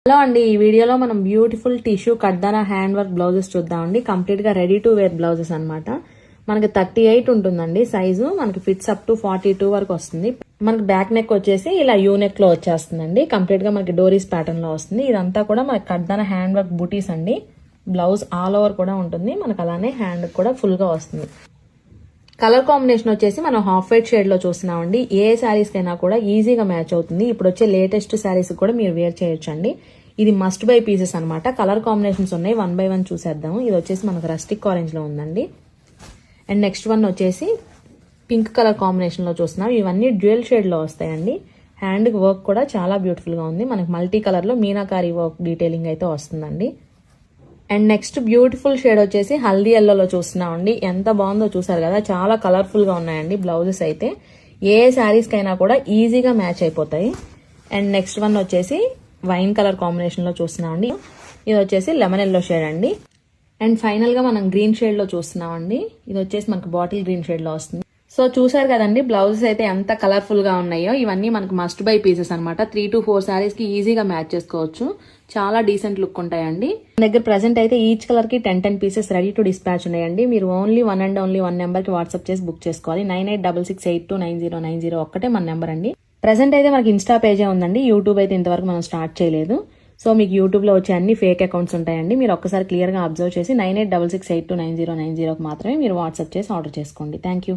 Hello అండి, ఈ వీడియోలో మనం బ్యూటిఫుల్ టిష్యూ కడ్దానా హ్యాండ్ వర్క్ బ్లౌజెస్ చూద్దామండి. కంప్లీట్ గా రెడీ టు వేర్ బ్లౌజెస్ అనమాట. మనకి 38 ఉంటుందండి సైజు. మనకి ఫిట్స్ అప్ టు 42 వరకు వస్తుంది. మనకి బ్యాక్ నెక్ వచ్చేసి ఇలా యూ నెక్ లో వచ్చేస్తుందండి. కంప్లీట్ గా మనకి డోరీస్ ప్యాటర్న్ లో వస్తుంది. ఇదంతా కూడా మనకి కడ్దానా హ్యాండ్ వర్క్ బూటీస్ అండి. బ్లౌజ్ ఆల్ ఓవర్ కూడా ఉంటుంది. మనకు అలానే హ్యాండ్ కూడా ఫుల్ గా వస్తుంది. కలర్ కాంబినేషన్ వచ్చేసి మనం హాఫ్ వైట్ షేడ్ లో చూస్తున్నామండి. ఏ శారీస్ కైనా కూడా ఈజీగా మ్యాచ్ అవుతుంది. ఇప్పుడు వచ్చే లేటెస్ట్ శారీస్ కూడా మీరు వేర్ చేయొచ్చండి. ఇది మస్ట్ బై పీసెస్ అనమాట. కలర్ కాంబినేషన్స్ ఉన్నాయి. 1 by 1 చూసేద్దాము. ఇది వచ్చేసి మనకు రస్టిక్ ఆరెంజ్ లో ఉందండి. అండ్ నెక్స్ట్ వన్ వచ్చేసి పింక్ కలర్ కాంబినేషన్ లో చూస్తున్నాం. ఇవన్నీ డ్యూయల్ షేడ్ లో వస్తాయండి. హ్యాండ్ వర్క్ కూడా చాలా బ్యూటిఫుల్ గా ఉంది. మనకి మల్టీ కలర్ లో మీనాకారి వర్క్ డీటెయిలింగ్ అయితే వస్తుందండి. అండ్ నెక్స్ట్ బ్యూటిఫుల్ షేడ్ వచ్చేసి హల్దీ ఎల్లోలో చూస్తున్నామండి. ఎంత బాగుందో చూసారు కదా, చాలా కలర్ఫుల్ గా ఉన్నాయండి బ్లౌజెస్ అయితే. ఏ శారీస్ కైనా కూడా ఈజీగా మ్యాచ్ అయిపోతాయి. అండ్ నెక్స్ట్ వన్ వచ్చేసి వైన్ కలర్ కాంబినేషన్ లో చూస్తున్నామండి. ఇది వచ్చేసి లెమన్ ఎల్లో షేడ్ అండి. అండ్ ఫైనల్ గా మనం గ్రీన్ షేడ్ లో చూస్తున్నామండి. ఇది వచ్చేసి మనకు బాటిల్ గ్రీన్ షేడ్ లో వస్తుంది. సో చూసారు కదండి బ్లౌజెస్ అయితే ఎంత కలర్ఫుల్ గా ఉన్నాయో. ఇవన్నీ మనకు మస్ట్ బై పీసెస్ అనమాట. 3 to 4 శారీస్ కి ఈజీగా మ్యాచ్ చేసుకోవచ్చు. చాలా డీసెంట్ లుక్ ఉంటాయండి. మన దగ్గర ప్రెసెంట్ అయితే ఈచ్ కలర్ కి 10 పీసెస్ రెడీ టు డిస్పాచ్ ఉన్నాయండి. మీరు ఓన్లీ వన్ నెంబర్ కి వాట్సాప్ చేసి బుక్ చేసుకోవాలి. 9866829090 ఒక్కటే మన నెంబర్ అండి. ప్రెసెంట్ అయితే మనకి ఇన్స్టా పేజే ఉందండి. యూట్యూబ్ అయితే ఇంతవరకు మనం స్టార్ట్ చేయలేదు. సో మీకు యూట్యూబ్ లో వచ్చే అన్ని ఫేక్ అకౌంట్స్ ఉంటాయండి. మీరు ఒక్కసారి క్లియర్ గా అబ్జర్వ్ చేసి 9866829090 మాత్రమే మీరు వాట్సాప్ చేసి ఆర్డర్ చేసుకోండి. Thank you.